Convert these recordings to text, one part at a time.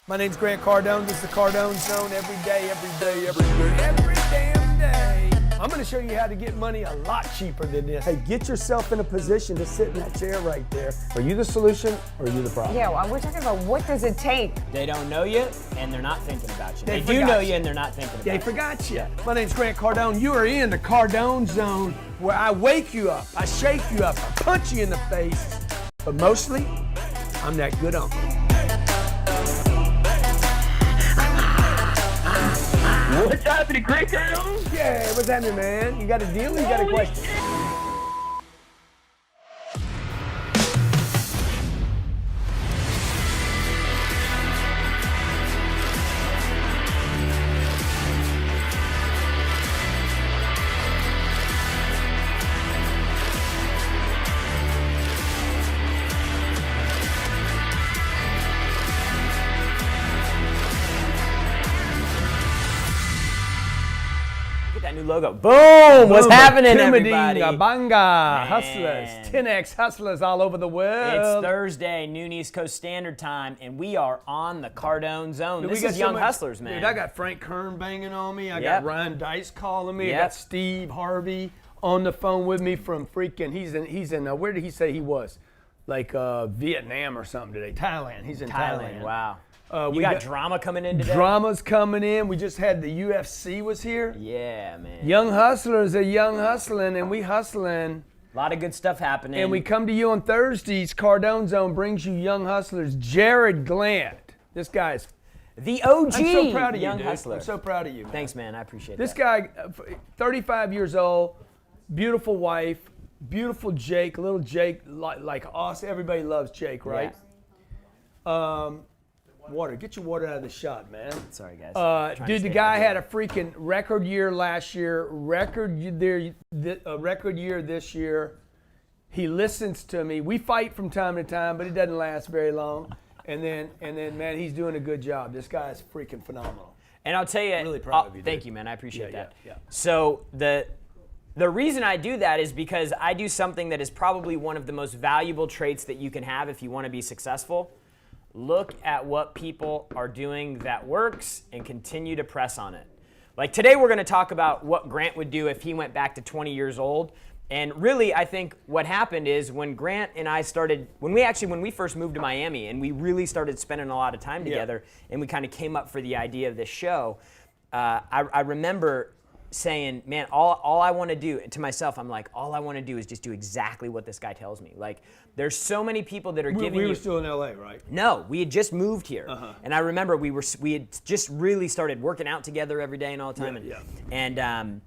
My name's Grant Cardone. This is the Cardone Zone every day, every damn day. I'm going to show you how to get money a lot cheaper than this. Hey, get yourself in a position to sit in that chair right there. Are you the solution or are you the problem? Yeah, well, we're talking about what does it take? They don't know you, and they're not thinking about you. They do forgot know you. you, and they're not thinking about you. They forgot you. My name's Grant Cardone. You are in the Cardone Zone, where I wake you up, I shake you up, I punch you in the face. But mostly, I'm that good uncle. What's happening, Grant Cardone? Yeah, what's happening, man? You got a deal or you got a question? That new logo. Boom! What's happening, everybody? Banga, Man. hustlers, 10X hustlers all over the world. It's Thursday, noon East Coast Standard Time, and we are on the Cardone Zone. Dude, This we got is so Young much- Hustlers, man. Dude, I got Frank Kern banging on me. I Yep. got Ryan Dice calling me. I Yep. got Steve Harvey on the phone with me from freaking. He's in. Where did he say he was? Like Vietnam or something today. Thailand. He's in Thailand. Wow. We You got drama coming in today? Drama's coming in. We just had the UFC was here. Yeah, man. Young hustlers are young hustling, and we hustling. A lot of good stuff happening. And we come to you on Thursdays. Cardone Zone brings you young hustlers. Jared Glant. This guy's. the OG I'm so proud of you, Young dude. Hustler. I'm so proud of you, man. Thanks, man. I appreciate This that. guy, 35 years old, beautiful wife, beautiful Jake, little Jake, like us. Everybody loves Jake, right? Water. Get your water out of the shot, man. Sorry, guys. Trying to Dude, the stay guy hydrated. had a freaking record year last year, record year this year. He listens to me. We fight from time to time, but it doesn't last very long. And then, man, he's doing a good job. This guy is freaking phenomenal. And I'll tell you, Really proud of you, thank dude. you, man. I appreciate Yeah, that. yeah. So the reason I do that is because I do something that is probably one of the most valuable traits that you can have if you want to be successful. Look at what people are doing that works and continue to press on it. Like today, we're going to talk about what Grant would do if he went back to 20 years old. And really, I think what happened is when Grant and I started, when we first moved to Miami and we really started spending a lot of time together, and we kind of came up for the idea of this show, I remember saying, man, all I want to do, to myself, I'm like, all I want to do is just do exactly what this guy tells me. Like, there's so many people that are giving We you. were still in LA, right? No, we had just moved here, and I remember we had just really started working out together every day and all the time. Yeah, And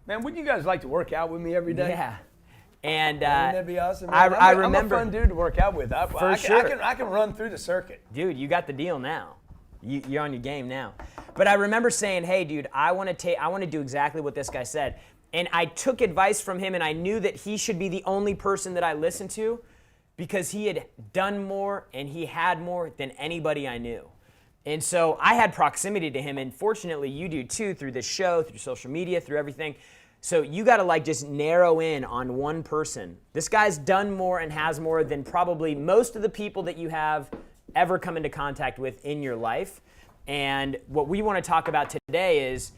Man, wouldn't you guys like to work out with me every day? yeah, and Wouldn't that be awesome? I Man? remember, I'm a fun dude to work out with. sure. I can run through the circuit. dude, you got the deal now. You're on your game now. But I remember saying, hey, dude, I want to do exactly what this guy said. And I took advice from him, and I knew that he should be the only person that I listened to because he had done more and he had more than anybody I knew. And so I had proximity to him, and fortunately you do too, through this show, through social media, through everything. So you got to just narrow in on one person. This guy's done more and has more than probably most of the people that you have ever come into contact with in your life. And what we want to talk about today is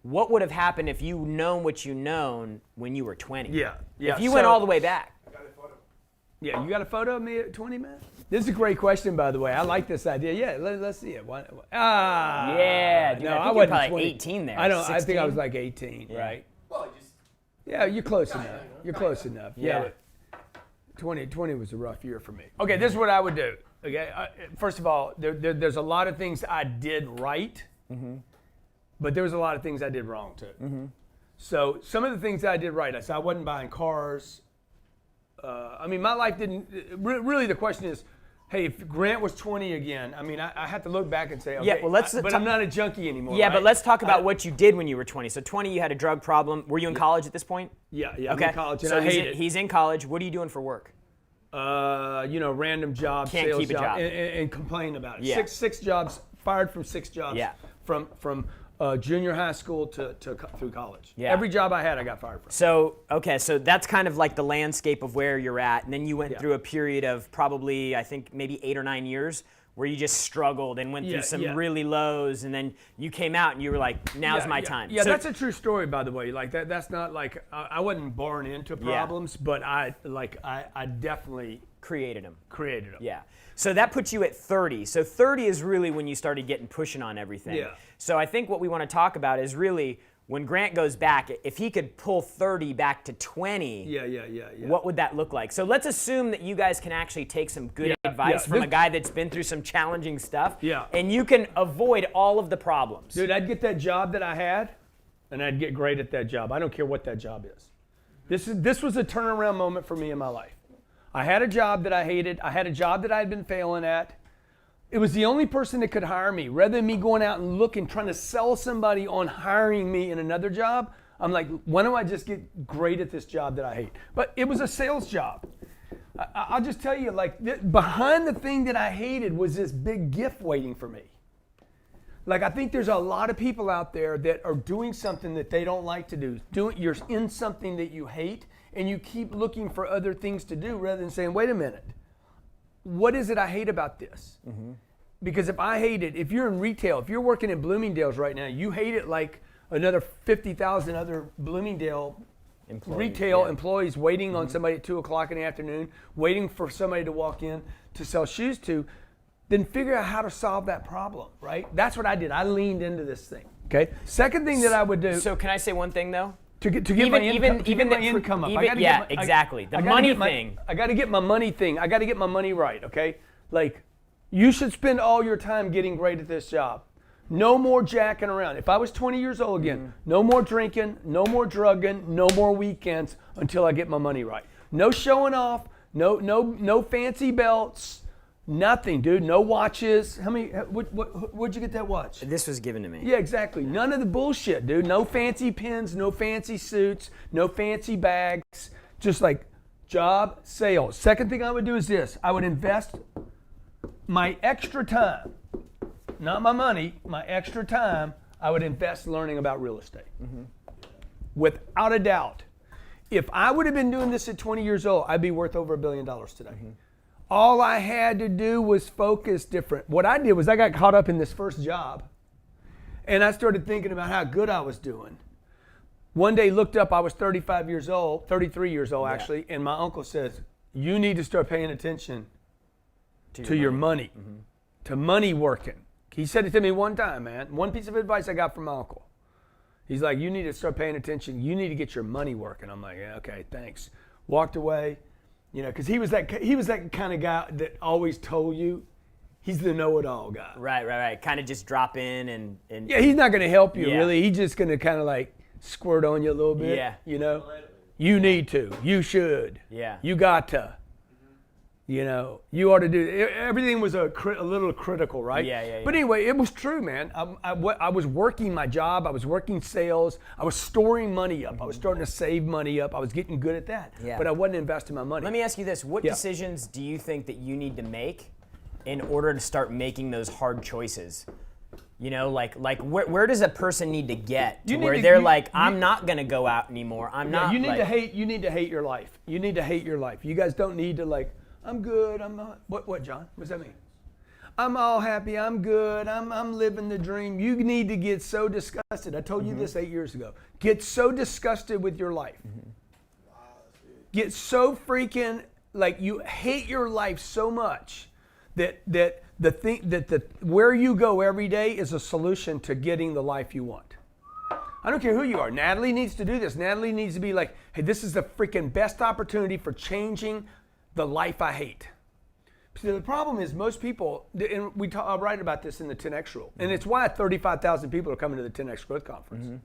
what would have happened if you known what you known when you were 20? Yeah. If you went all the way back. Yeah, you got a photo of me at 20, man? This is a great question, by the way. I like this idea. Yeah, let's see it. Yeah, dude, no, I think you're wasn't probably 20. 18 there. I don't. I think I 16? was like 18, right? Well, just Yeah, you're close enough. You're close enough. Yeah. But 2020 was a rough year for me. Okay, this is what I would do. Okay, first of all, there's a lot of things I did right, but there was a lot of things I did wrong too. So some of the things I did right, I wasn't buying cars. I mean, my life didn't. Really, the question is, hey, if Grant was 20 again, I mean, I had to look back and say, okay, Yeah, well, let's but I'm not a junkie anymore. Yeah, right? but let's talk about what you did when you were 20. So 20, you had a drug problem. Were you in college at this point? Yeah, I'm Okay. in college, and so I hate it. he's in college. What are you doing for work? Random jobs, Can't sales keep a job. and complain about it. Yeah. Six jobs, fired from 6 jobs. Yeah. From junior high school to through college. Yeah. Every job I had, I got fired from. So, okay, so that's kind of like the landscape of where you're at. And then you went Yeah. through a period of probably, I think, maybe 8 or 9 years where you just struggled and went Yeah, through some yeah. really lows, and then you came out and you were like, now's my time. Yeah, So- that's a true story, by the way. Like that's not like I wasn't born into problems, but I definitely created them. created them. Yeah. So that puts you at 30. So 30 is really when you started getting pushing on everything. Yeah. So I think what we want to talk about is really when Grant goes back, if he could pull 30 back to 20, Yeah. what would that look like? So let's assume that you guys can actually take some good advice from This- a guy that's been through some challenging stuff. Yeah. And you can avoid all of the problems. Dude, I'd get that job that I had, and I'd get great at that job. I don't care what that job is. This was a turnaround moment for me in my life. I had a job that I hated. I had a job that I had been failing at. It was the only person that could hire me. Rather than me going out and looking, trying to sell somebody on hiring me in another job, I'm like, why don't I just get great at this job that I hate? But it was a sales job. I'll just tell you, like, behind the thing that I hated was this big gift waiting for me. Like, I think there's a lot of people out there that are doing something that they don't like to do. You're in something that you hate, and you keep looking for other things to do rather than saying, wait a minute, what is it I hate about this? Because if I hate it, if you're in retail, if you're working in Bloomingdale's right now, you hate it like another 50,000 other Bloomingdale retail employees waiting on somebody at 2 o'clock in the afternoon, waiting for somebody to walk in to sell shoes to, then figure out how to solve that problem, right? That's what I did. I leaned into this thing, okay? Second thing that I would do So can I say one thing though? to get my income up. I gotta yeah, get my- exactly. The I gotta money get my- thing. I got to get my money thing. I got to get my money right, okay? Like, you should spend all your time getting great at this job. No more jacking around. If I was 20 years old again, no more drinking, no more drugging, no more weekends until I get my money right. No showing off, no fancy belts, nothing, dude. No watches. How many? Where'd you get that watch? This was given to me. Yeah, exactly. None of the bullshit, dude. No fancy pins, no fancy suits, no fancy bags. Just like job, sales. Second thing I would do is this. I would invest my extra time, not my money, my extra time, I would invest learning about real estate. Without a doubt. If I would have been doing this at 20 years old, I'd be worth over $1 billion today. All I had to do was focus different. What I did was I got caught up in this first job, and I started thinking about how good I was doing. One day looked up, I was 33 years old actually, and my uncle says, you need to start paying attention to your money, to money working. He said it to me one time, man. One piece of advice I got from my uncle. He's like, you need to start paying attention. You need to get your money working. I'm like, yeah, okay, thanks. Walked away, you know, because he was that kind of guy that always told you he's the know-it-all guy. Right. Kind of just drop in and Yeah, he's not going to help you Yeah. really. He's just going to kind of like squirt on you a little bit. Yeah. You know, you need to. You should. Yeah. You got to. You know, you ought to do. Everything was a little critical, right? Yeah. But anyway, it was true, man. I was working my job. I was working sales. I was storing money up. I was starting to save money up. I was getting good at that. Yeah. But I wasn't investing my money. Let me ask you this: what Yeah. decisions do you think that you need to make in order to start making those hard choices? You know, like where does a person need to get to You need where to- they're you- like, you- I'm not gonna go out anymore. I'm Yeah, not. you need like, to hate. You need to hate your life. You need to hate your life. You guys don't need to like. I'm good. I'm not. What, John? What does that mean? I'm all happy. I'm good. I'm living the dream. You need to get so disgusted. I told you this 8 years ago. Get so disgusted with your life. Get so freaking like you hate your life so much that where you go every day is a solution to getting the life you want. I don't care who you are. Natalie needs to do this. Natalie needs to be like, hey, this is the freaking best opportunity for changing the life I hate. See, the problem is most people, and I write about this in the 10X rule, and it's why 35,000 people are coming to the 10X Growth Conference.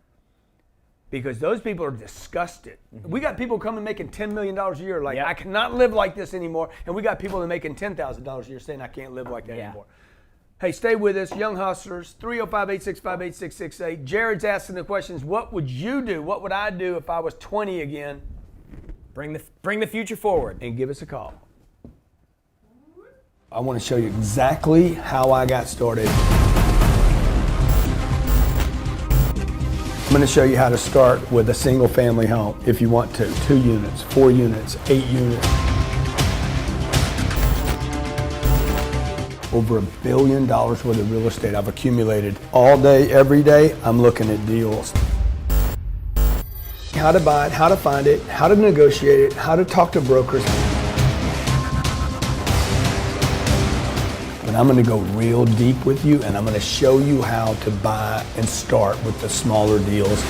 Because those people are disgusted. We got people coming making $10 million a year like, Yep. I cannot live like this anymore. And we got people that are making $10,000 a year saying, I can't live like that Yeah. anymore. Hey, stay with us, Young Hustlers, 305-865-8668. Jared's asking the questions, what would you do? What would I do if I was 20 again? bring the future forward. And give us a call. I want to show you exactly how I got started. I'm going to show you how to start with a single family home if you want to. 2 units, 4 units, 8 units. over $1 billion worth of real estate I've accumulated. All day, every day, I'm looking at deals. How to buy it, how to find it, how to negotiate it, how to talk to brokers. But I'm gonna go real deep with you, and I'm gonna show you how to buy and start with the smaller deals.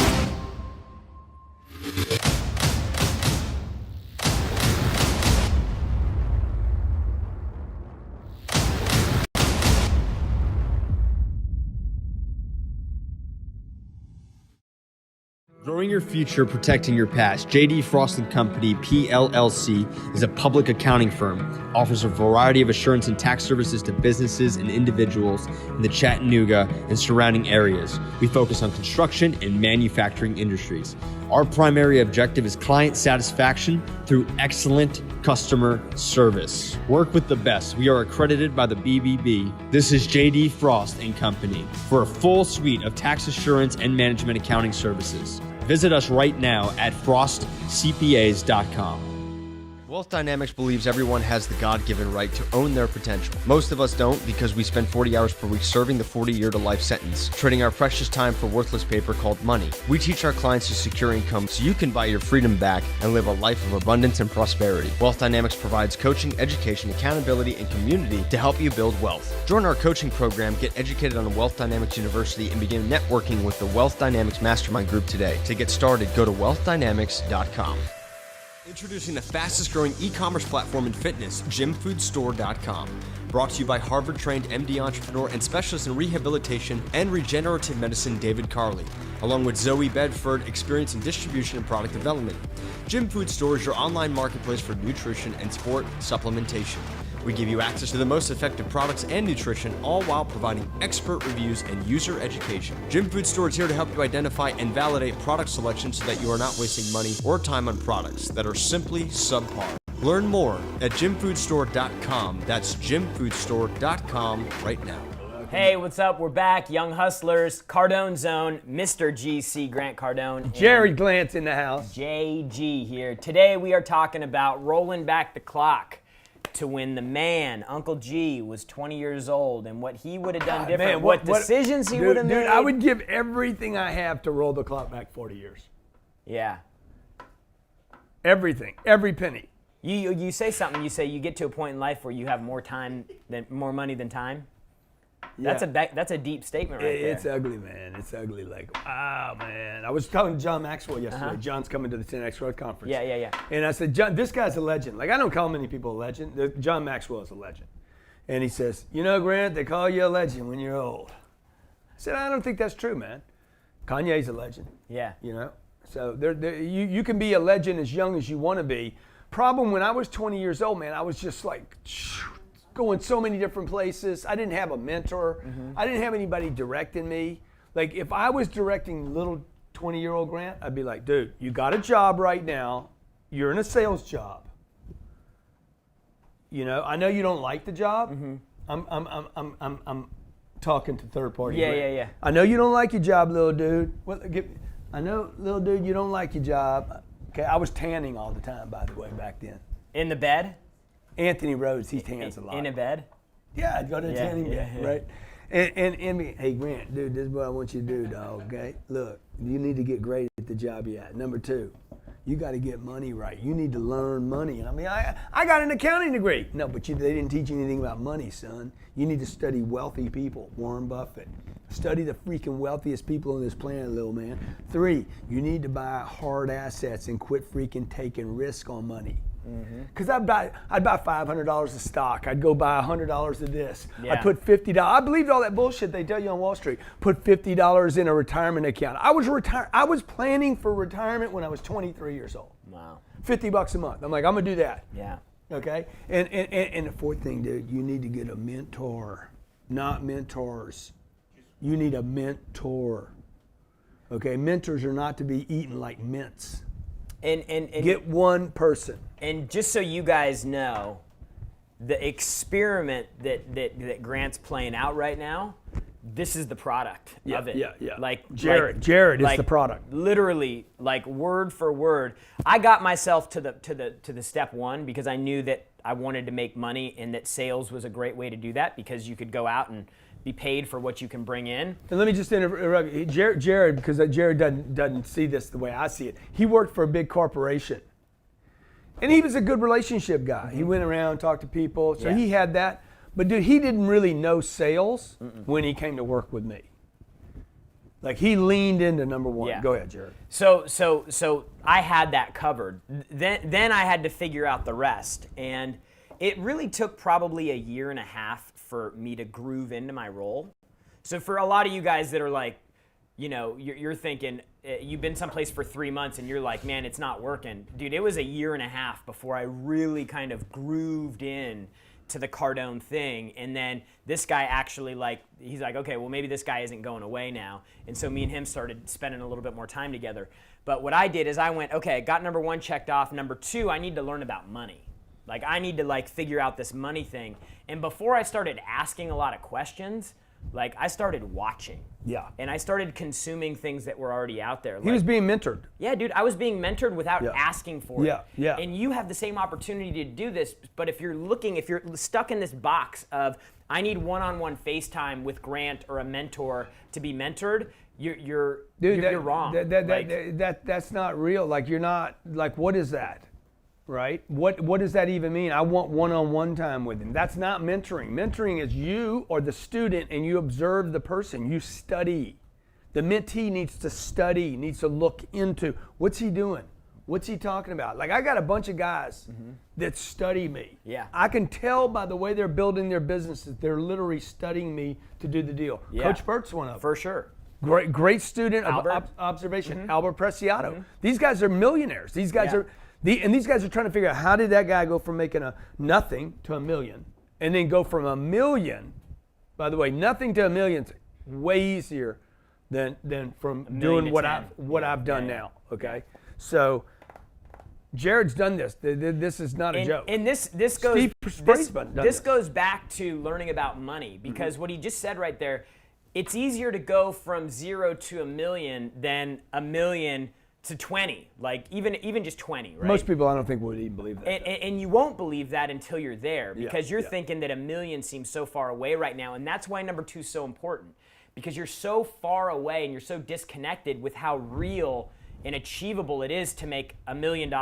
Growing your future, protecting your past. J.D. Frost & Company, PLLC, is a public accounting firm. Offers a variety of assurance and tax services to businesses and individuals in the Chattanooga and surrounding areas. We focus on construction and manufacturing industries. Our primary objective is client satisfaction through excellent customer service. Work with the best. We are accredited by the BBB. This is J.D. Frost & Company for a full suite of tax assurance and management accounting services. Visit us right now at frostcpas.com. Wealth Dynamics believes everyone has the God-given right to own their potential. Most of us don't because we spend 40 hours per week serving the 40-year-to-life sentence, trading our precious time for worthless paper called money. We teach our clients to secure income so you can buy your freedom back and live a life of abundance and prosperity. Wealth Dynamics provides coaching, education, accountability, and community to help you build wealth. Join our coaching program, get educated on Wealth Dynamics University, and begin networking with the Wealth Dynamics Mastermind Group today. To get started, go to wealthdynamics.com. Introducing the fastest growing e-commerce platform in fitness, gymfoodstore.com. Brought to you by Harvard-trained MD entrepreneur and specialist in rehabilitation and regenerative medicine, David Carley, along with Zoe Bedford, experience in distribution and product development. Gym Food Store is your online marketplace for nutrition and sport supplementation. We give you access to the most effective products and nutrition, all while providing expert reviews and user education. Gym Food Store is here to help you identify and validate product selection so that you are not wasting money or time on products that are simply subpar. Learn more at gymfoodstore.com. That's gymfoodstore.com right now. Hey, what's up? We're back, Young Hustlers, Cardone Zone, Mr. GC, Grant Cardone. Jerry Glantz in the house. JG here. Today we are talking about rolling back the clock to when the man, Uncle G, was 20 years old and what he would have done different, Man, what decisions he would have made. Dude, I would give everything I have to roll the clock back 40 years. Yeah. Everything, every penny. You say something, you say you get to a point in life where you have more money than time. Yeah. That's a deep statement right there. It's ugly, man. It's ugly. Like, wow, man. I was talking to John Maxwell yesterday. John's coming to the 10X Growth Conference. Yeah. And I said, John, this guy's a legend. Like, I don't call many people a legend. John Maxwell is a legend. And he says, you know, Grant, they call you a legend when you're old. I said, I don't think that's true, man. Kanye's a legend. Yeah. You know? So you can be a legend as young as you want to be. Problem when I was 20 years old, man, I was just like going so many different places. I didn't have a mentor. I didn't have anybody directing me. Like if I was directing little 20-year-old Grant, I'd be like, dude, you got a job right now. You're in a sales job. You know, I know you don't like the job. I'm talking to third party. Yeah. I know you don't like your job, little dude. I know, little dude, you don't like your job. Okay, I was tanning all the time, by the way, back then. In the bed? Anthony Rhodes, he tans a lot. In a bed? Yeah, I'd go to a tanning bed, right? And hey, Grant, dude, this is what I want you to do, dog, okay? Look, you need to get great at the job you're at. Number 2, you got to get money right. You need to learn money. And I mean, I got an accounting degree. No, but they didn't teach you anything about money, son. You need to study wealthy people, Warren Buffett. Study the freaking wealthiest people on this planet, little man. 3, you need to buy hard assets and quit freaking taking risk on money. Because I'd buy $500 of stock. I'd go buy $100 of this. Yeah. I'd put $50. I believed all that bullshit they tell you on Wall Street. Put $50 in a retirement account. I was planning for retirement when I was 23 years old. Wow. $50 a month. I'm like, I'm gonna do that. Yeah. Okay. And the 4th thing, dude, you need to get a mentor, not mentors. You need a mentor. Okay. Mentors are not to be eaten like mints. And get one person. And just so you guys know, the experiment that Grant's playing out right now, this is the product of it. Yeah. Like Jared is the product. Literally, like word for word. I got myself to the step one because I knew that I wanted to make money and that sales was a great way to do that because you could go out and be paid for what you can bring in. And let me just interrupt Jared, because Jared doesn't see this the way I see it. He worked for a big corporation. And he was a good relationship guy. He went around, talked to people, so he had that. But dude, he didn't really know sales when he came to work with me. Like he leaned into number one. Yeah. Go ahead, Jared. So I had that covered. Then I had to figure out the rest. And it really took probably a year and a half for me to groove into my role. So for a lot of you guys that are like, you know, you're thinking, you've been someplace for 3 months and you're like, man, it's not working. Dude, it was a year and a half before I really kind of grooved in to the Cardone thing. And then this guy actually he's like, okay, well maybe this guy isn't going away now. And so me and him started spending a little bit more time together. But what I did is I went, okay, got number one checked off. Number two, I need to learn about money. Like I need to figure out this money thing. And before I started asking a lot of questions, I started watching. Yeah. And I started consuming things that were already out there. He was being mentored. Yeah, dude, I was being mentored without asking for it. Yeah. And you have the same opportunity to do this, but if you're stuck in this box of, I need one-on-one FaceTime with Grant or a mentor to be mentored, you're wrong. That's not real. Like you're not, what is that? Right? What does that even mean? I want one-on-one time with him. That's not mentoring. Mentoring is you or the student and you observe the person. You study. The mentee needs to study, needs to look into what's he doing? What's he talking about? Like I got a bunch of guys that study me. Yeah. I can tell by the way they're building their businesses, they're literally studying me to do the deal. Yeah. Coach Burt's one of them. For sure. Great student Albert. of observation. Albert Preciado. These guys are millionaires. These guys Yeah. are these guys are trying to figure out how did that guy go from making a nothing to $1 million, and then go from $1 million. By the way, nothing to $1 million is way easier than from doing what I've done now. Okay, so Jared's done this. This is not a joke. And this goes back to learning about money because what he just said right there, it's easier to go from 0 to $1 million than $1 million to 20, even just 20, right? Most people, I don't think, would even believe that. And you won't believe that until you're there because you're thinking that $1 million seems so far away right now, and that's why number two is so important because you're so far away and you're so disconnected with how real and achievable it is to make $1 million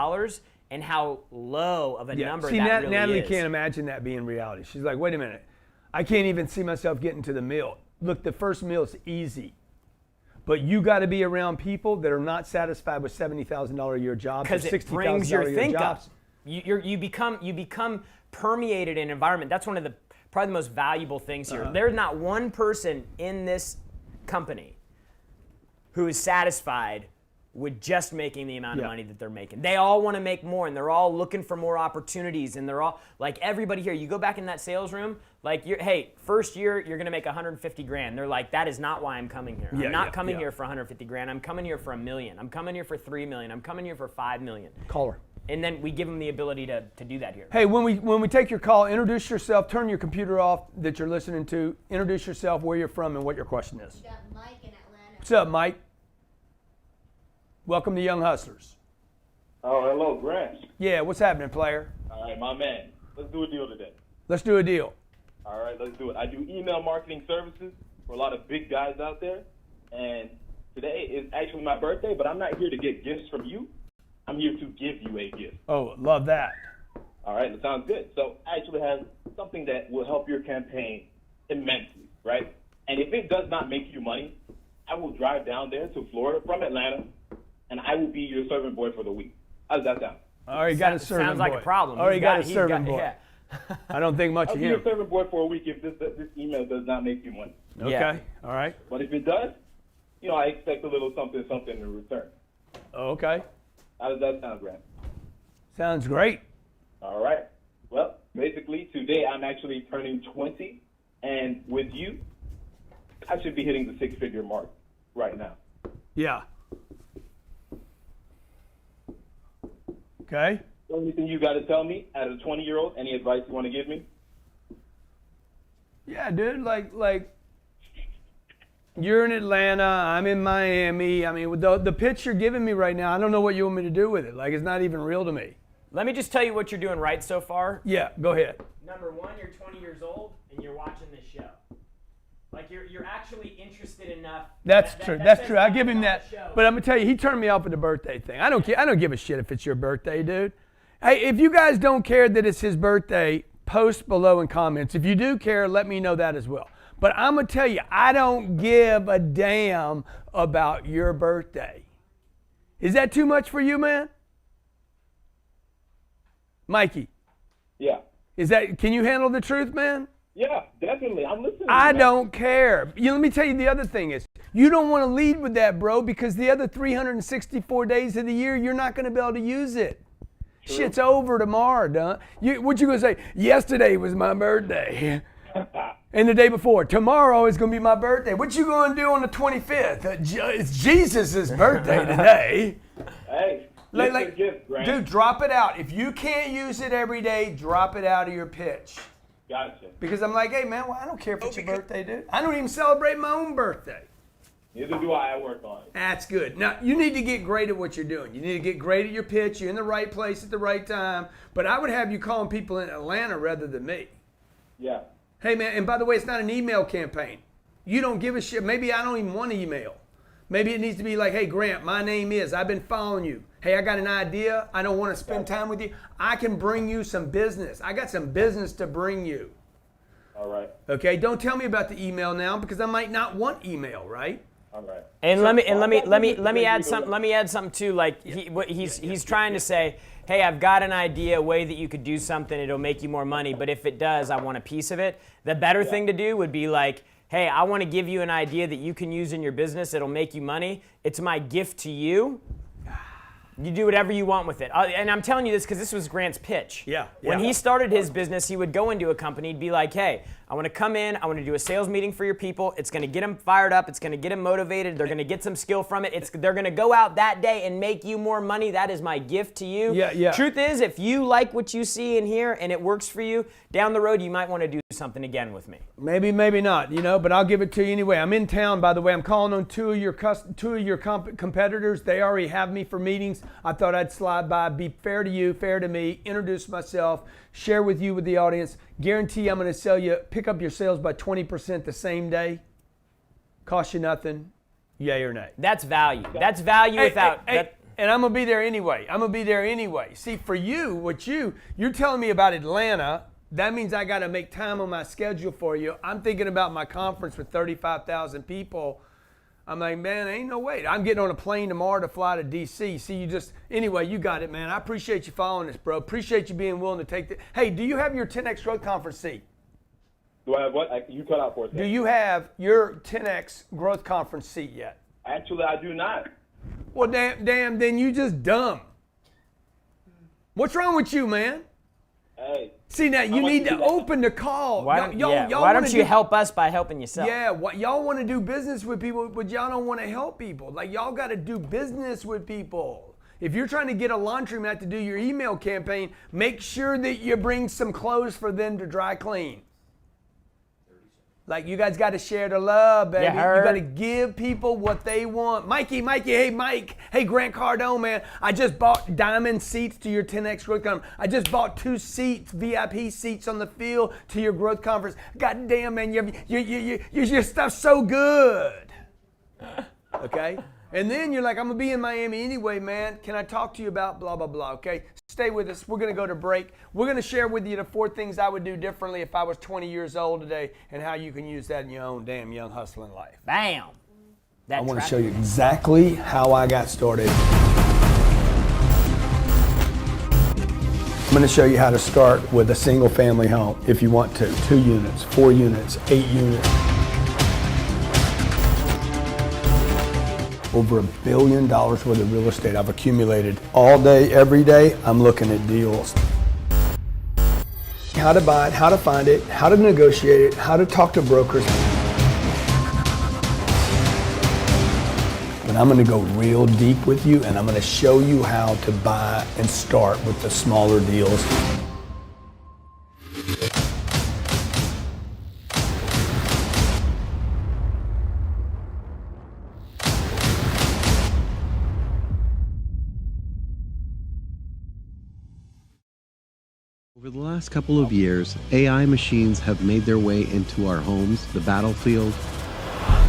and how low of a number See, that really Natalie is. can't imagine that being reality. She's like, wait a minute, I can't even see myself getting to the meal. Look, the first meal is easy. But you got to be around people that are not satisfied with $70,000 a year jobs or because $60,000 it brings your a year think jobs. up. You become permeated in an environment. That's one of the probably the most valuable things here. There's not one person in this company who is satisfied with just making the amount of money that they're making. They all want to make more, and they're all looking for more opportunities, and they're all like everybody here. You go back in that sales room, hey, first year you're gonna make 150 grand. They're like, that is not why I'm coming here. I'm not coming here for 150 grand. I'm coming here for $1 million. I'm coming here for $3 million. I'm coming here for $5 million. Caller. And then we give them the ability to do that here. Hey, when we take your call, introduce yourself. Turn your computer off that you're listening to. Introduce yourself, where you're from, and what your question is. We got Mike in Atlanta. What's up, Mike? Welcome to Young Hustlers. Oh, hello, Grant. Yeah, what's happening, player? All right, my man. Let's do a deal today. Let's do a deal. All right, let's do it. I do email marketing services for a lot of big guys out there. And today is actually my birthday, but I'm not here to get gifts from you. I'm here to give you a gift. Oh, love that. All right, that sounds good. So I actually have something that will help your campaign immensely, right? And if it does not make you money, I will drive down there to Florida from Atlanta, and I will be your servant boy for the week. How does that sound? Already got a servant boy. Sounds like a problem. Already got a servant boy. Yeah. I don't think much I'll of be your him. servant boy for a week if this email does not make you money. Okay, Yeah. all right. But if it does, I expect a little something in return. Okay, How does that sound, Grant? sounds great. All right. Well, basically, today I'm actually turning 20, and with you, I should be hitting the six-figure mark right now. Yeah. Okay. The only thing you got to tell me, as a 20-year-old, any advice you want to give me? Yeah, dude. Like, You're in Atlanta. I'm in Miami. I mean, with the pitch you're giving me right now, I don't know what you want me to do with it. Like, it's not even real to me. Let me just tell you what you're doing right so far. Yeah, go ahead. Number one, you're 20 years old and you're watching this show. Like you're actually interested enough. That's true. That's true. I'll give him on that. the show. But I'm gonna tell you, he turned me off with the birthday thing. I don't care. I don't give a shit if it's your birthday, dude. Hey, if you guys don't care that it's his birthday, post below in comments. If you do care, let me know that as well. But I'm gonna tell you, I don't give a damn about your birthday. Is that too much for you, man? Mikey, Yeah. can you handle the truth, man? Yeah, definitely. I'm listening. I man. don't care. Let me tell you the other thing is, you don't want to lead with that, bro, because the other 364 days of the year, you're not going to be able to use it. True. Shit's over tomorrow, done. What you going to say? Yesterday was my birthday. And the day before, tomorrow is going to be my birthday. What you going to do on the 25th? It's Jesus' birthday today. Hey, Like, gift, Grant. dude, drop it out. If you can't use it every day, drop it out of your pitch. Gotcha. Because I'm like, hey, man, well, I don't care if it's your birthday, dude. I don't even celebrate my own birthday. Neither do I. I work on it. That's good. Now, you need to get great at what you're doing. You need to get great at your pitch. You're in the right place at the right time. But I would have you calling people in Atlanta rather than me. Yeah. Hey, man, and by the way, it's not an email campaign. You don't give a shit. Maybe I don't even want to email. Maybe it needs to be like, hey, Grant, my name is, I've been following you. Hey, I got an idea. I don't want to spend time with you. I can bring you some business. I got some business to bring you. All right. Okay, don't tell me about the email now because I might not want email, right? All right. And let me add something too. Like he's trying to say, hey, I've got an idea, a way that you could do something. It'll make you more money. But if it does, I want a piece of it. The better thing to do would be like, hey, I want to give you an idea that you can use in your business. It'll make you money. It's my gift to you. You do whatever you want with it. And I'm telling you this because this was Grant's pitch. Yeah. When he started his business, he would go into a company, he'd be like, hey, I want to come in, I want to do a sales meeting for your people. It's going to get them fired up. It's going to get them motivated. They're going to get some skill from it. They're going to go out that day and make you more money. That is my gift to you. Yeah. Truth is, if you like what you see in here and it works for you, down the road, you might want to do something again with me. Maybe not, but I'll give it to you anyway. I'm in town, by the way. I'm calling on two of your competitors. They already have me for meetings. I thought I'd slide by, be fair to you, fair to me, introduce myself, share with you, with the audience. Guarantee I'm going to pick up your sales by 20% the same day. Cost you nothing, yay or nay. That's value. That's value without... And I'm going to be there anyway. See, for you, you're telling me about Atlanta. That means I got to make time on my schedule for you. I'm thinking about my conference with 35,000 people. I'm like, man, ain't no way. I'm getting on a plane tomorrow to fly to D.C. See, anyway, you got it, man. I appreciate you following this, bro. Appreciate you being willing to take the. Hey, do you have your 10X Growth Conference seat? Do I have what? You cut out for a second. Do you have your 10X Growth Conference seat yet? Actually, I do not. Well, damn, then you just dumb. What's wrong with you, man? Hey. See, now you need to open the call. Why don't you help us by helping yourself? Yeah, y'all want to do business with people, but y'all don't want to help people. Like, y'all got to do business with people. If you're trying to get a laundromat to do your email campaign, make sure that you bring some clothes for them to dry clean. Like, you guys got to share the love, baby. You got to give people what they want. Mikey, hey, Mike. Hey, Grant Cardone, man. I just bought diamond seats to your 10X Growth Conference. I just bought 2 seats, VIP seats on the field to your growth conference. God damn, man, your stuff's so good. Okay? And then you're like, I'm going to be in Miami anyway, man. Can I talk to you about blah, blah, blah, okay? Stay with us. We're going to go to break. We're going to share with you the 4 things I would do differently if I was 20 years old today and how you can use that in your own damn young hustling life. Bam. I want to show you exactly how I got started. I'm going to show you how to start with a single family home if you want to. 2 units, 4 units, 8 units. Over $1 billion worth of real estate I've accumulated. All day, every day, I'm looking at deals. How to buy it, how to find it, how to negotiate it, how to talk to brokers. But I'm going to go real deep with you, and I'm going to show you how to buy and start with the smaller deals. Over the last couple of years, AI machines have made their way into our homes, the battlefield,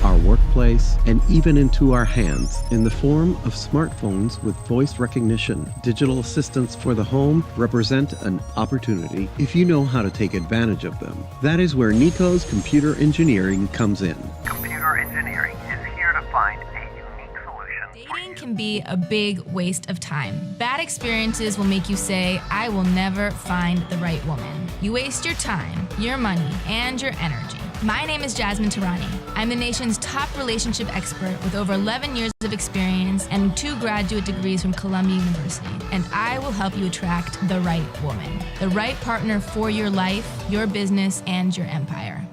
our workplace, and even into our hands in the form of smartphones with voice recognition. Digital assistants for the home represent an opportunity if you know how to take advantage of them. That is where Nico's Computer Engineering comes in. Computer Engineering is here to find a unique solution. Dating can be a big waste of time. Bad experiences will make you say, I will never find the right woman. You waste your time, your money, and your energy. My name is Jasmine Tarani. I'm the nation's top relationship expert with over 11 years of experience and 2 graduate degrees from Columbia University. And I will help you attract the right woman, the right partner for your life, your business, and your empire.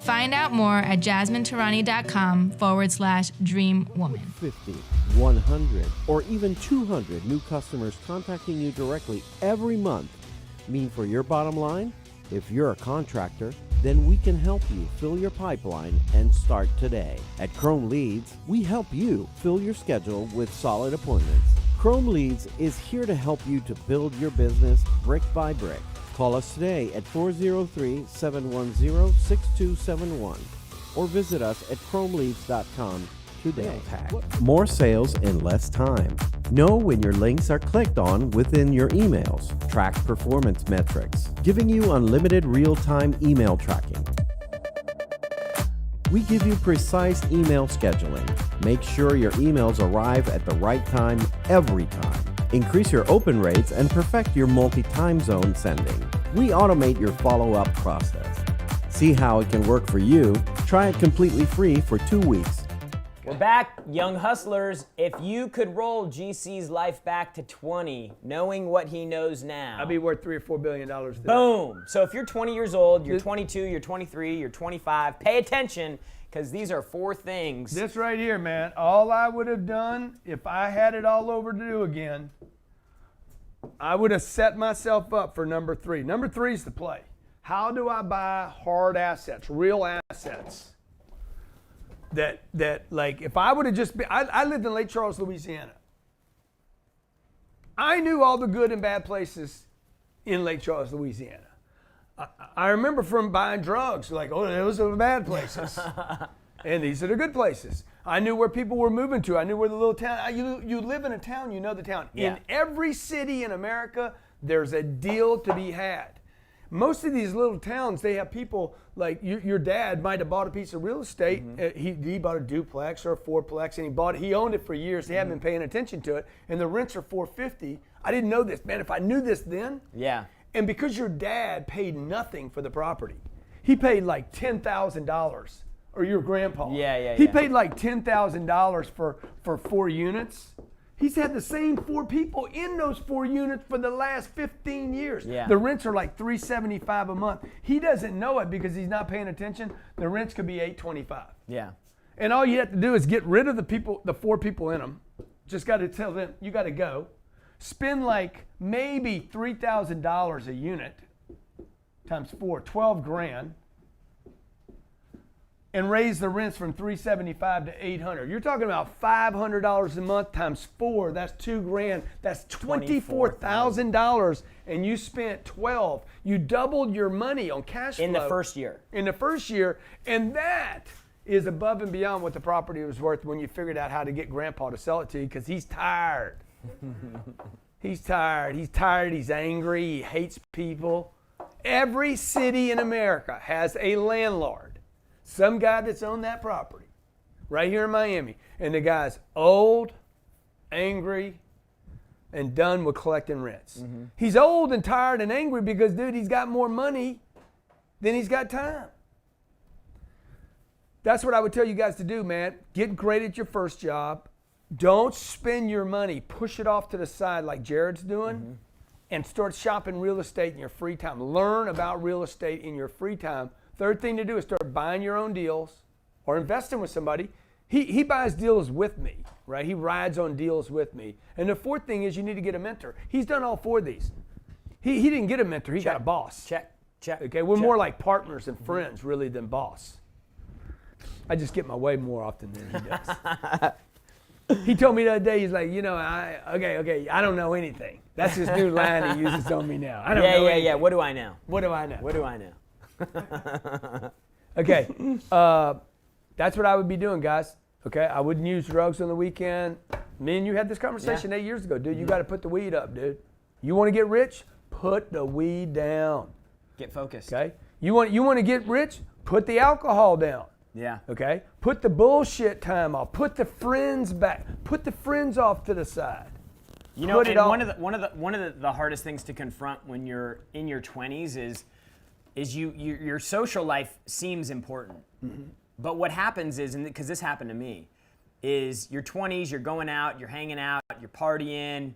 Find out more at jasminetarani.com/dreamwoman. 50, 100, or even 200 new customers contacting you directly every month mean for your bottom line? If you're a contractor, then we can help you fill your pipeline and start today. At Chrome Leads, we help you fill your schedule with solid appointments. Chrome Leads is here to help you to build your business brick by brick. Call us today at 403-710-6271 or visit us at chromeleads.com today. More sales in less time. Know when your links are clicked on within your emails. Track performance metrics, giving you unlimited real-time email tracking. We give you precise email scheduling. Make sure your emails arrive at the right time every time. Increase your open rates and perfect your multi-time zone sending. We automate your follow-up process. See how it can work for you? Try it completely free for 2 weeks. We're back, young hustlers. If you could roll GC's life back to 20, knowing what he knows now. I'd be worth $3 or $4 billion today. Boom. So if you're 20 years old, you're 22, you're 23, you're 25, pay attention, because these are 4 things. This right here, man, all I would have done if I had it all over to do again, I would have set myself up for number 3. Number 3 is the play. How do I buy hard assets, real assets? That like, if I would have just been, I lived in Lake Charles, Louisiana. I knew all the good and bad places in Lake Charles, Louisiana. I remember from buying drugs, like, oh, those are the bad places. And these are the good places. I knew where people were moving to. I knew where the little town, you live in a town, you know the town. Yeah. In every city in America, there's a deal to be had. Most of these little towns, they have people like your dad might have bought a piece of real estate. He bought a duplex or a fourplex, and he owned it for years. He hadn't been paying attention to it, and the rents are $450. I didn't know this, man. If I knew this then, Yeah. and because your dad paid nothing for the property, he paid like $10,000, or your grandpa. He paid like $10,000 for 4 units. He's had the same 4 people in those 4 units for the last 15 years. Yeah. The rents are like $375 a month. He doesn't know it because he's not paying attention. The rents could be $825. Yeah. And all you have to do is get rid of the 4 people in them. Just got to tell them, you got to go. Spend like maybe $3,000 a unit times 4, 12 grand. And raise the rents from $375 to $800. You're talking about $500 a month times 4. That's $2 grand. That's $24,000, and you spent 12. You doubled your money on cash flow In the first year. In the first year, and that is above and beyond what the property was worth when you figured out how to get Grandpa to sell it to you, because he's tired. He's tired. He's tired. He's angry. He hates people. Every city in America has a landlord. Some guy that's owned that property right here in Miami. And the guy's old, angry, and done with collecting rents. He's old and tired and angry because, dude, he's got more money than he's got time. That's what I would tell you guys to do, man. Get great at your first job. Don't spend your money. Push it off to the side like Jared's doing and start shopping real estate in your free time. Learn about real estate in your free time. Third thing to do is start buying your own deals or investing with somebody. He buys deals with me, right? He rides on deals with me. And the fourth thing is you need to get a mentor. He's done all 4 of these. He didn't get a mentor. He got a boss. Check. Okay, we're more like partners and friends really than boss. I just get my way more often than he does. He told me the other day, he's like, okay, I don't know anything. That's his new line he uses on me now. I don't know anything. Yeah. What do I know? What do I know? What do I know? Okay, that's what I would be doing, guys. Okay, I wouldn't use drugs on the weekend. Me and you had this conversation 8 years ago, dude. You got to put the weed up, dude. You want to get rich? Put the weed down. Get focused. Okay. You want to get rich? Put the alcohol down. Yeah. Okay. Put the bullshit time off. Put the friends back. Put the friends off to the side. You know, Put it and off. one of the hardest things to confront when you're in your 20s is your social life seems important. Mm-hmm. But what happens is, and because this happened to me, is your 20s, you're going out, you're hanging out, you're partying,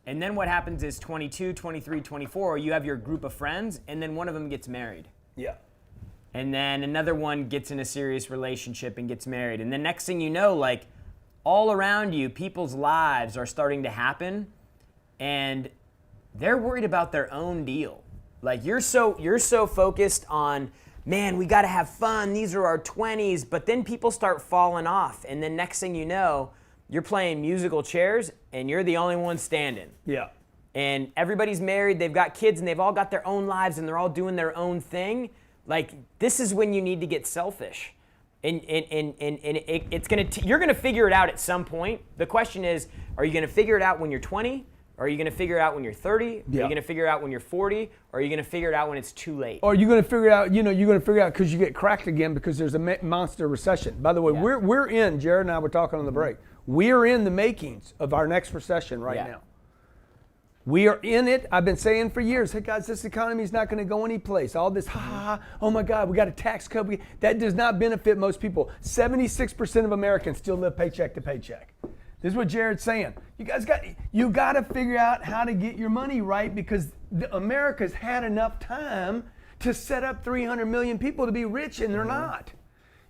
and then what happens is 22, 23, 24, you have your group of friends, and then one of them gets married. Yeah. And then another one gets in a serious relationship and gets married. And the next thing you know, like, all around you, people's lives are starting to happen, and they're worried about their own deal. Like, you're so focused on, man, we got to have fun. These are our 20s. But then people start falling off. And then next thing you know, you're playing musical chairs and you're the only one standing. Yeah. And everybody's married. They've got kids and they've all got their own lives and they're all doing their own thing. Like, this is when you need to get selfish. And you're going to figure it out at some point. The question is, are you going to figure it out when you're 20? Are you going to figure it out when you're 30? Are you going to figure it out when you're 40? Or are you going to figure it out when it's too late? Or you're going to figure it out, you're going to figure it out because you get cracked again because there's a monster recession. By the way, we're in, Jared and I were talking on the break, we're in the makings of our next recession right now. We are in it. I've been saying for years, hey guys, this economy is not going to go anyplace. All this, oh my God, we got a tax cut. That does not benefit most people. 76% of Americans still live paycheck to paycheck. This is what Jared's saying. You got to figure out how to get your money right because America's had enough time to set up 300 million people to be rich and they're not.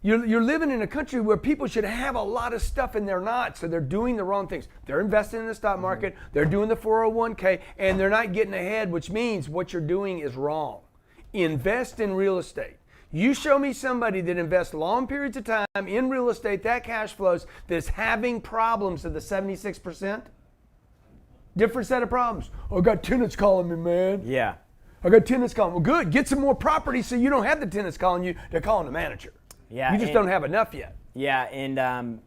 You're living in a country where people should have a lot of stuff and they're not, so they're doing the wrong things. They're investing in the stock market, they're doing the 401k, and they're not getting ahead, which means what you're doing is wrong. Invest in real estate. You show me somebody that invests long periods of time in real estate, that cash flows, that's having problems of the 76%. Different set of problems. Oh, I got tenants calling me, man. Yeah. I got tenants calling. Well, good. Get some more property so you don't have the tenants calling you. They're calling the manager. Yeah. You just don't have enough yet. Yeah, and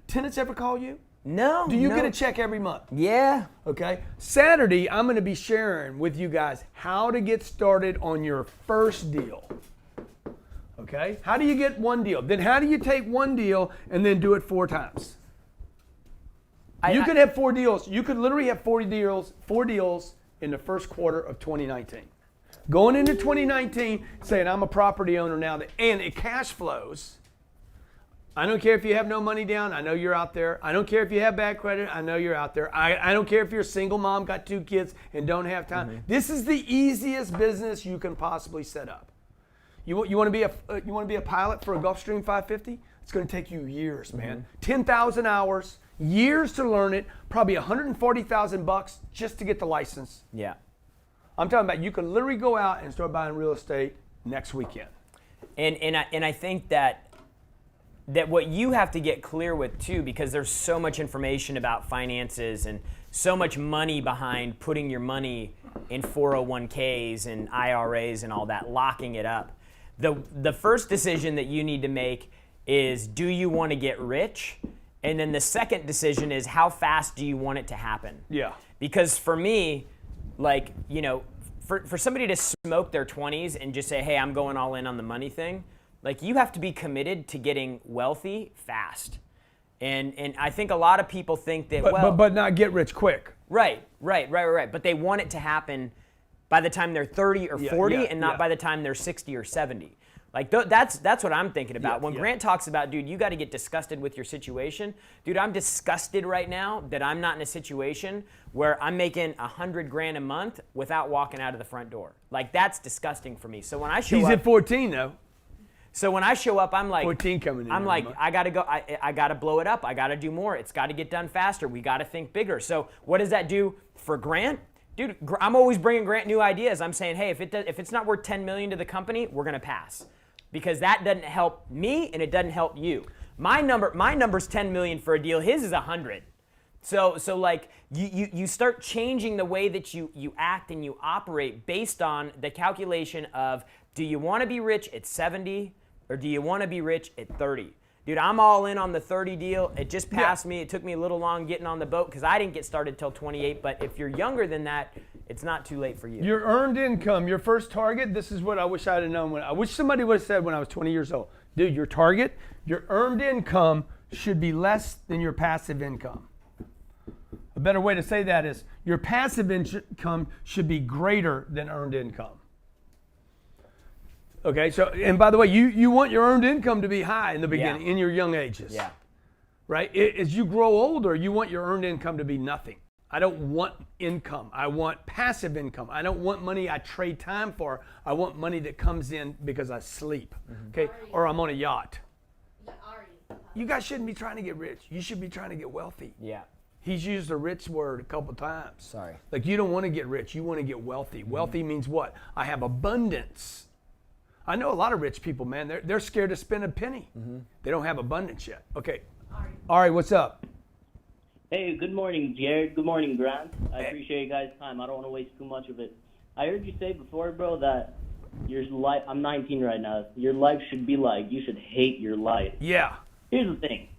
tenants ever call you? No. Do you get a check every month? Yeah. Okay. Saturday, I'm going to be sharing with you guys how to get started on your first deal. Okay? How do you get one deal? Then how do you take one deal and then do it 4 times? You could have 4 deals. You could literally have 4 deals in the first quarter of 2019. Going into 2019, saying I'm a property owner now, and it cash flows. I don't care if you have no money down. I know you're out there. I don't care if you have bad credit. I know you're out there. I don't care if you're a single mom, got 2 kids, and don't have time. Mm-hmm. This is the easiest business you can possibly set up. You want to be a pilot for a Gulfstream 550? It's going to take you years, man. 10,000 hours, years to learn it, probably $140,000 just to get the license. Yeah. I'm talking about you can literally go out and start buying real estate next weekend. And I think that what you have to get clear with too, because there's so much information about finances and so much money behind putting your money in 401ks and IRAs and all that, locking it up. The first decision that you need to make is, do you want to get rich? And then the second decision is, how fast do you want it to happen? Yeah. Because for me, like, you know, for somebody to smoke their 20s and just say, hey, I'm going all in on the money thing, like, you have to be committed to getting wealthy fast. And I think a lot of people think that, but not get rich quick. Right. But they want it to happen by the time they're 30 or 40 and not by the time they're 60 or 70. Like, that's what I'm thinking about. When Grant talks about, dude, you got to get disgusted with your situation. Dude, I'm disgusted right now that I'm not in a situation where I'm making $100,000 a month without walking out of the front door. Like, that's disgusting for me. So when I show up, he's at 14 though. So when I show up, I'm like, 14 coming in. I'm like, I got to go. I got to blow it up. I got to do more. It's got to get done faster. We got to think bigger. So what does that do for Grant? Dude, I'm always bringing Grant new ideas. I'm saying, hey, if it's not worth $10 million to the company, we're going to pass. Because that doesn't help me and it doesn't help you. My number's 10 million for a deal. His is 100. So like you start changing the way that you act and you operate based on the calculation of, do you want to be rich at 70 or do you want to be rich at 30? Dude, I'm all in on the 30 deal. It just passed me. It took me a little long getting on the boat because I didn't get started till 28. But if you're younger than that, it's not too late for you. Your earned income, your first target, this is what I wish I'd have known. I wish somebody would have said when I was 20 years old. Dude, your target, your earned income should be less than your passive income. A better way to say that is your passive income should be greater than earned income. Okay, so, and by the way, you want your earned income to be high in the beginning, in your young ages. Yeah. Right? As you grow older, you want your earned income to be nothing. I don't want income. I want passive income. I don't want money I trade time for. I want money that comes in because I sleep, okay? Or I'm on a yacht. You guys shouldn't be trying to get rich. You should be trying to get wealthy. Yeah. He's used the rich word a couple times. Sorry. Like, you don't want to get rich. You want to get wealthy. Wealthy means what? I have abundance. I know a lot of rich people, man. They're scared to spend a penny. They don't have abundance yet. Okay. Ari, what's up? Hey, good morning, Jared. Good morning, Grant. I appreciate you guys' time. I don't want to waste too much of it. I heard you say before, bro, that your life, I'm 19 right now, your life should be like, you should hate your life. Yeah. Here's the thing.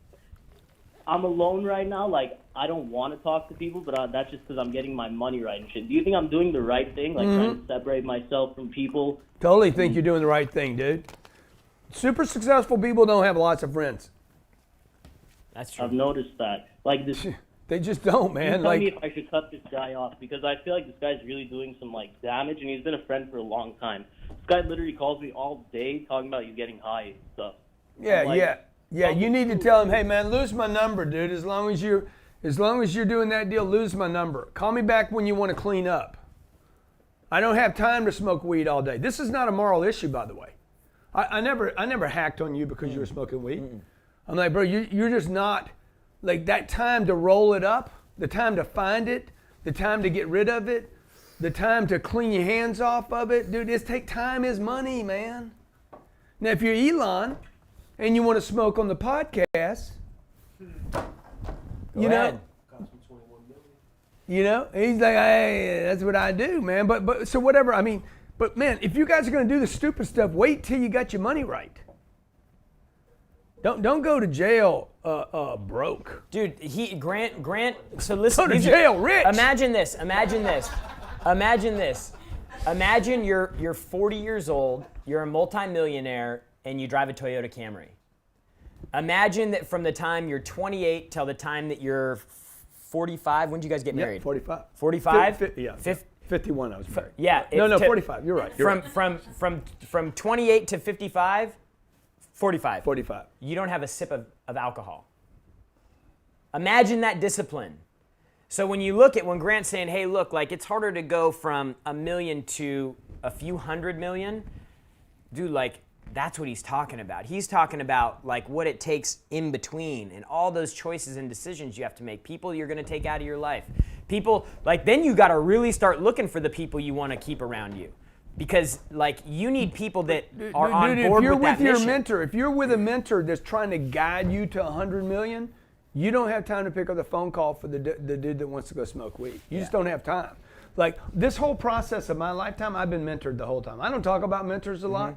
I'm alone right now. Like, I don't want to talk to people, but that's just because I'm getting my money right and shit. Do you think I'm doing the right thing, like trying to separate myself from people? Totally think you're doing the right thing, dude. Super successful people don't have lots of friends. That's true. I've noticed that. Like this. They just don't, man. Tell me if I should cut this guy off, because I feel like this guy's really doing some like damage, and he's been a friend for a long time. This guy literally calls me all day talking about you getting high and stuff. Yeah. You need to tell him, hey man, lose my number, dude. As long as you're doing that deal, lose my number. Call me back when you want to clean up. I don't have time to smoke weed all day. This is not a moral issue, by the way. I never hacked on you because you were smoking weed. I'm like, bro, you're just not, like, that time to roll it up, the time to find it, the time to get rid of it, the time to clean your hands off of it. Dude, time is money, man. Now, if you're Elon and you want to smoke on the podcast, Go ahead. he's like, hey, that's what I do, man. But so whatever, I mean, but man, if you guys are going to do the stupid stuff, wait till you got your money right. Don't go to jail broke. Dude, Grant, so listen. Go to jail rich. Imagine this. Imagine you're 40 years old, you're a multimillionaire, and you drive a Toyota Camry. Imagine that from the time you're 28 till the time that you're 45. When did you guys get married? Yeah, 45. 45? Yeah. 51 I was married. Yeah. No, 45. You're right. From 28 to 55, 45. 45. You don't have a sip of alcohol. Imagine that discipline. So when Grant's saying, hey, look, like, it's harder to go from $1 million to a few $100 million, dude, like, that's what he's talking about. He's talking about, like, what it takes in between and all those choices and decisions you have to make, people you're going to take out of your life. People, like, then you got to really start looking for the people you want to keep around you. Because, like, you need people that are on board with that mission. If you're with a mentor that's trying to guide you to $100 million, you don't have time to pick up the phone call for the dude that wants to go smoke weed. You just don't have time. Like, this whole process of my lifetime, I've been mentored the whole time. I don't talk about mentors a lot.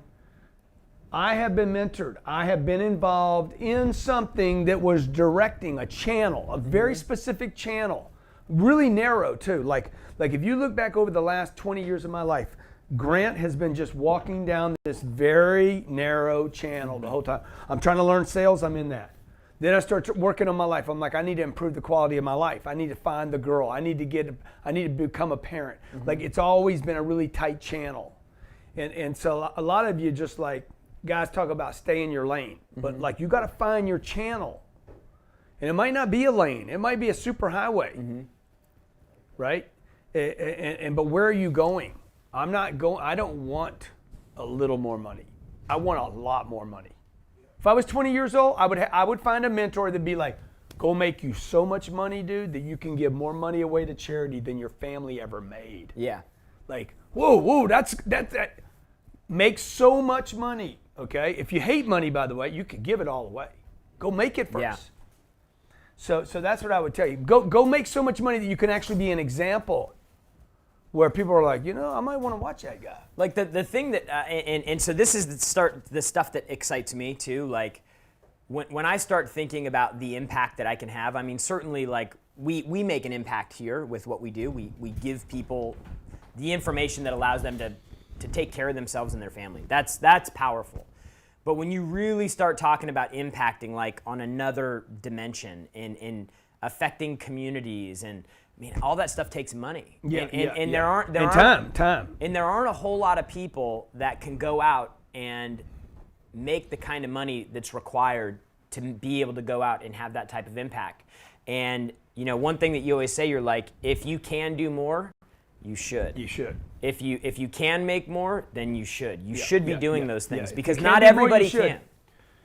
I have been mentored. I have been involved in something that was directing a channel, a very specific channel, really narrow too. Like if you look back over the last 20 years of my life, Grant has been just walking down this very narrow channel the whole time. I'm trying to learn sales, I'm in that. Then I start working on my life. I'm like, I need to improve the quality of my life. I need to find the girl. I need to become a parent. Like, it's always been a really tight channel. And so a lot of you just, like, guys talk about stay in your lane, but like, you got to find your channel. And it might not be a lane. It might be a super highway, right? But where are you going? I don't want a little more money. I want a lot more money. If I was 20 years old, I would find a mentor that'd be like, go make you so much money, dude, that you can give more money away to charity than your family ever made. Yeah. Like, whoa, that makes so much money, okay? If you hate money, by the way, you could give it all away. Go make it first. Yeah. So that's what I would tell you. Go make so much money that you can actually be an example where people are like, I might want to watch that guy. Like the thing that, and so this is the stuff that excites me too. Like when I start thinking about the impact that I can have, I mean, certainly like we make an impact here with what we do. We give people the information that allows them to take care of themselves and their family. That's powerful. But when you really start talking about impacting like on another dimension in affecting communities and I mean, all that stuff takes money. And there aren't time. And there aren't a whole lot of people that can go out and make the kind of money that's required to be able to go out and have that type of impact. And one thing that you always say, you're like, if you can do more, you should. You should. If you can make more, then you should. You should be doing those things If because you not can do more, everybody you should. can.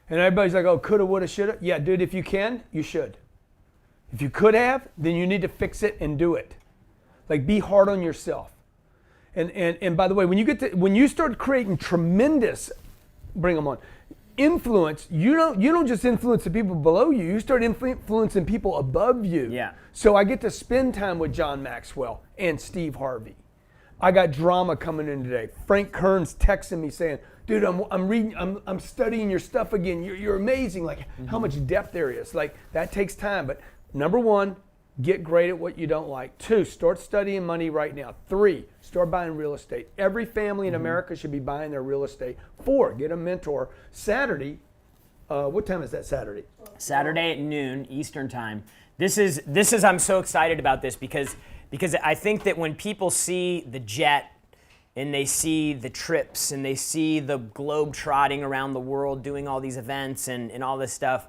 And everybody's like, oh, coulda, woulda, shoulda. Yeah, dude, if you can, you should. If you could have, then you need to fix it and do it. Like, be hard on yourself. And by the way, when you start creating tremendous, bring them on, influence, you don't just influence the people below you. You start influencing people above you. Yeah. So I get to spend time with John Maxwell and Steve Harvey. I got drama coming in today. Frank Kern's texting me saying, dude, I'm studying your stuff again. You're amazing. Like how much depth there is. Like that takes time. But number one, get great at what you don't like. 2, start studying money right now. 3, start buying real estate. Every family in America should be buying their real estate. 4, get a mentor. Saturday, what time is that Saturday? Saturday at noon Eastern time. This is I'm so excited about this because I think that when people see the jet and they see the trips and they see the globe trotting around the world doing all these events and all this stuff,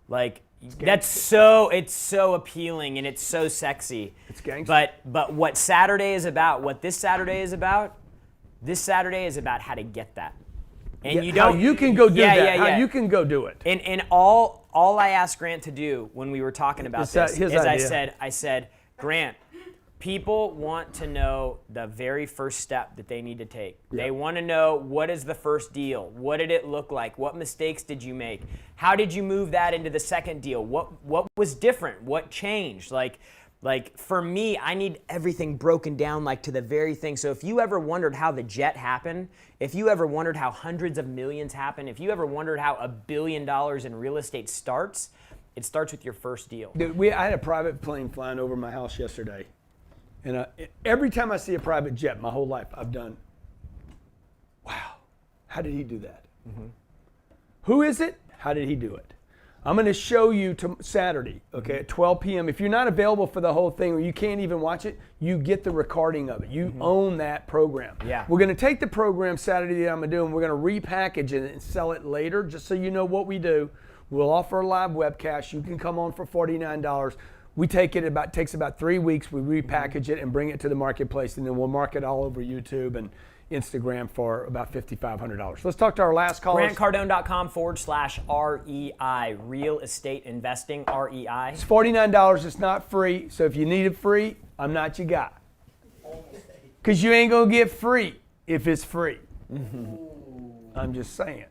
like it's so appealing and it's so sexy. It's gangster. But what this Saturday is about, how to get that. And how you can go do that. How you can go do it. And all I asked Grant to do when we were talking about this is idea. I said, Grant, people want to know the very first step that they need to take. Yeah. They want to know, what is the first deal? What did it look like? What mistakes did you make? How did you move that into the second deal? What was different? What changed? Like for me, I need everything broken down like to the very thing. So if you ever wondered how the jet happened, if you ever wondered how hundreds of millions happen, if you ever wondered how $1 billion in real estate starts, it starts with your first deal. Dude, I had a private plane flying over my house yesterday. And every time I see a private jet, my whole life, I've done, wow, how did he do that? Mm-hmm. Who is it? How did he do it? I'm going to show you Saturday, okay, at 12 p.m. If you're not available for the whole thing or you can't even watch it, you get the recording of it. You own that program. Yeah. We're going to take the program Saturday that I'm going to do, and we're going to repackage it and sell it later, just so you know what we do. We'll offer a live webcast. You can come on for $49. We take it takes about 3 weeks. We repackage it and bring it to the marketplace, and then we'll market all over YouTube and Instagram for about $5,500. Let's talk to our last caller. GrantCardone.com/REI, real estate investing, REI. It's $49. It's not free. So if you need it free, I'm not your guy. Because you ain't going to get free if it's free. I'm just saying.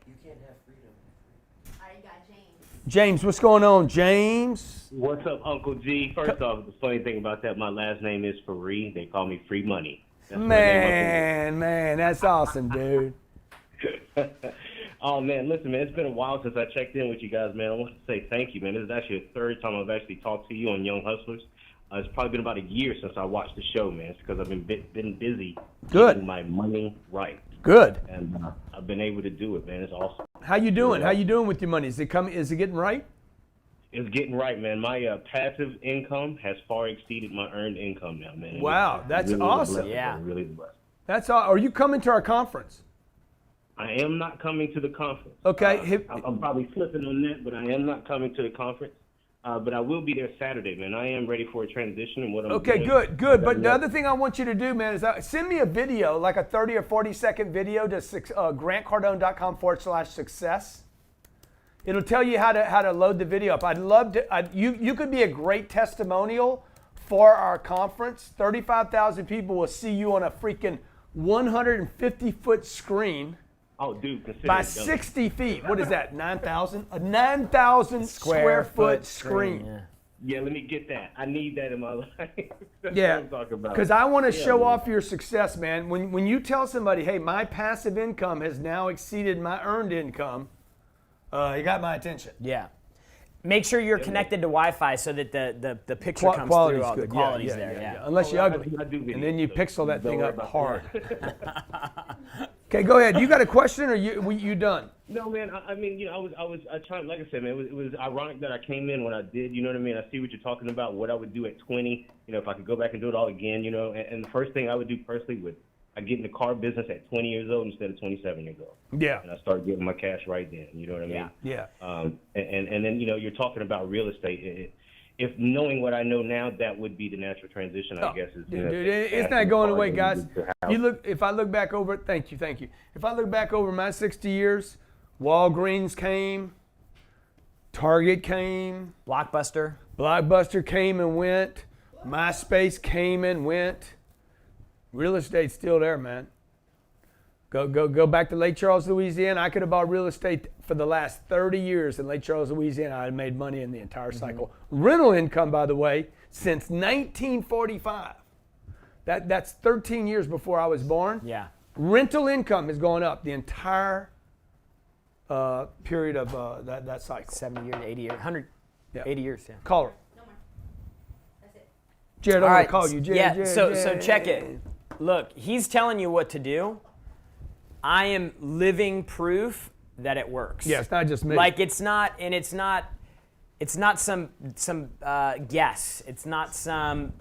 James, what's going on, James? What's up, Uncle G? First off, the funny thing about that, my last name is Free. They call me Free Money. Man, that's awesome, dude. Oh, man, listen, man, it's been a while since I checked in with you guys, man. I want to say thank you, man. This is actually the third time I've actually talked to you on Young Hustlers. It's probably been about a year since I watched the show, man. It's because I've been busy getting my money right. Good. And I've been able to do it, man. It's awesome. How you doing? How you doing with your money? Is it getting right? It's getting right, man. My passive income has far exceeded my earned income now, man. Wow, that's really awesome. Yeah. Really blessed. That's all. Are you coming to our conference? I am not coming to the conference. Okay. I'm probably slipping on that, but I am not coming to the conference. But I will be there Saturday, man. I am ready for a transition and what I'm doing. Okay, good. But the other thing I want you to do, man, is send me a video, like a 30 or 40 second video to GrantCardone.com/success. It'll tell you how to load the video up. I'd love to. You could be a great testimonial for our conference. 35,000 people will see you on a freaking 150-foot screen. Oh, dude, consider by it done. 60 feet. What is that? 9,000? A 9,000 square foot screen. Yeah. Yeah, let me get that. I need that in my life. That's Yeah, what I'm talking about. because I want to show man. off your success, man. When you tell somebody, hey, my passive income has now exceeded my earned income, you got my attention. Yeah. Make sure you're connected to Wi-Fi so that the picture comes Quality's through. All the good. quality's Yeah, there. Yeah. Unless you're I ugly, do videos, and then you so pixel that don't thing worry up about hard. that. Okay, go ahead. You got a question, or you done? No, man. I mean, you know, I was trying. Like I said, man, it was ironic that I came in when I did. You know what I mean? I see what you're talking about. What I would do at 20. You know, if I could go back and do it all again. You know, and the first thing I would do personally would I get in the car business at 20 years old instead of 27 years old. Yeah. And I started getting my cash right then. You know what I mean? Yeah. And then you know you're talking about real estate. If knowing what I know now, that would be the natural transition, I guess. Is, Dude, it's not going away, guys. If I look back over, thank you. If I look back over my 60 years, Walgreens came, Target came, Blockbuster came and went, MySpace came and went. Real estate's still there, man. Go back to Lake Charles, Louisiana. I could have bought real estate for the last 30 years in Lake Charles, Louisiana. I had made money in the entire cycle. Rental income, by the way, since 1945. That's 13 years before I was born. Yeah. Rental income has gone up the entire period of that cycle. 70 years, 80 years, 100, 80 years. Yeah. Caller. Jared, I'm All going to call you. Jared, so check it. Look, he's telling you what to do. I am living proof that it works. Yeah, it's not just me. Like it's not some guess. It's not some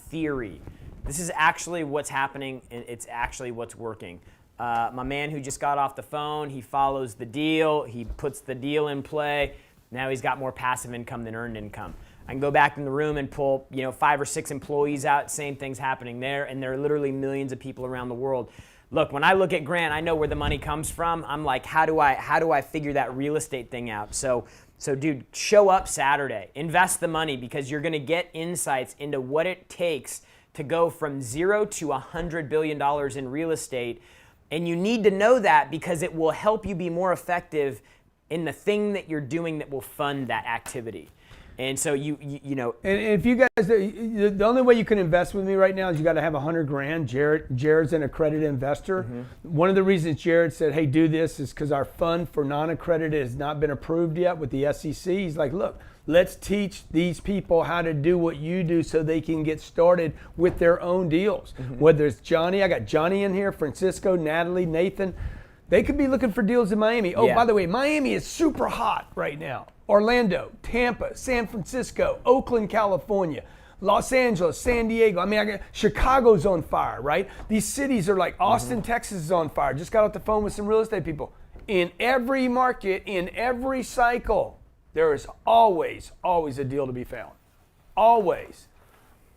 theory. This is actually what's happening, and it's actually what's working. My man who just got off the phone, he follows the deal. He puts the deal in play. Now he's got more passive income than earned income. I can go back in the room and pull, 5 or 6 employees out. Same thing's happening there, and there are literally millions of people around the world. Look, when I look at Grant, I know where the money comes from. I'm like, how do I figure that real estate thing out? So dude, show up Saturday. Invest the money because you're going to get insights into what it takes to go from 0 to $100 billion in real estate. And you need to know that because it will help you be more effective in the thing that you're doing that will fund that activity. And so you know. And if you guys, the only way you can invest with me right now is you got to have $100,000. Jared's an accredited investor. Mm-hmm. One of the reasons Jared said, "Hey, do this," is because our fund for non-accredited has not been approved yet with the SEC. He's like, "Look, let's teach these people how to do what you do so they can get started with their own deals." Mm-hmm. Whether it's Johnny, I got Johnny in here, Francisco, Natalie, Nathan. They could be looking for deals in Miami. Oh, by the way, Miami is super hot right now. Orlando, Tampa, San Francisco, Oakland, California, Los Angeles, San Diego. I mean, Chicago's on fire, right? These cities are like Austin, Texas is on fire. Just got off the phone with some real estate people. In every market, in every cycle, there is always a deal to be found. Always.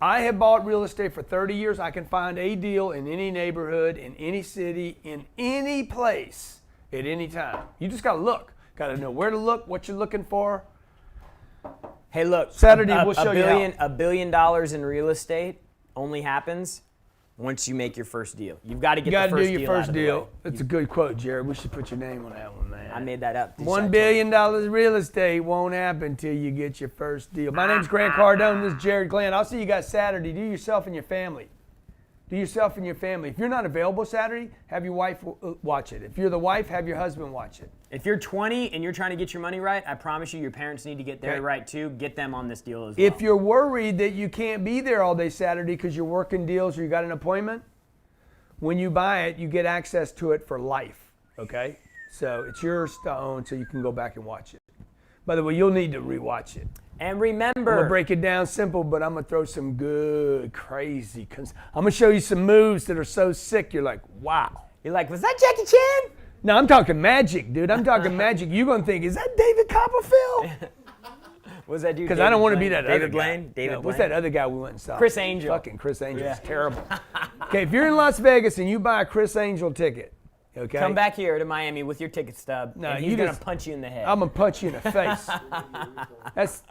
I have bought real estate for 30 years. I can find a deal in any neighborhood, in any city, in any place, at any time. You just got to look. Got to know where to look, what you're looking for. Hey, look. Saturday, we'll show you how. $1 billion in real estate only happens once you make your first deal. You've got to get the first deal. You got to do your first deal. That's a good quote, Jared. We should put your name on that one, man. I made that up. $1 billion real estate won't happen till you get your first deal. My name's Grant Cardone. This is Jared Glenn. I'll see you guys Saturday. Do yourself and your family. Do yourself and your family. If you're not available Saturday, have your wife watch it. If you're the wife, have your husband watch it. If you're 20 and you're trying to get your money right, I promise you your parents need to get their right too. Get them on this deal as well. If you're worried that you can't be there all day Saturday because you're working deals or you got an appointment, when you buy it, you get access to it for life, okay? So it's yours to own so you can go back and watch it. By the way, you'll need to rewatch it. And remember, I'm going to break it down simple, but I'm going to throw some good, crazy, I'm going to show you some moves that are so sick, you're like, wow. You're like, was that Jackie Chan? No, I'm talking magic, dude. I'm talking magic. You're going to think, is that David Copperfield? Was that dude? Because I don't want to be that David other Blaine? guy. David no, Blaine? What's that other guy we went and saw? Chris Angel. Fucking Chris Angel. It's terrible. Okay, if you're in Las Vegas and you buy a Chris Angel ticket, okay? Come back here to Miami with your ticket stub, No, and he's going to punch you in the head. I'm going to punch you in the face.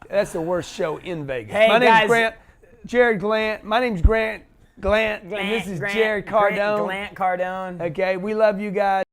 That's the worst show in Vegas. Hey, My name's guys. Grant, Jared Glant. My name's Grant, and this is Jared Cardone. Grant Cardone. Okay, we love you guys.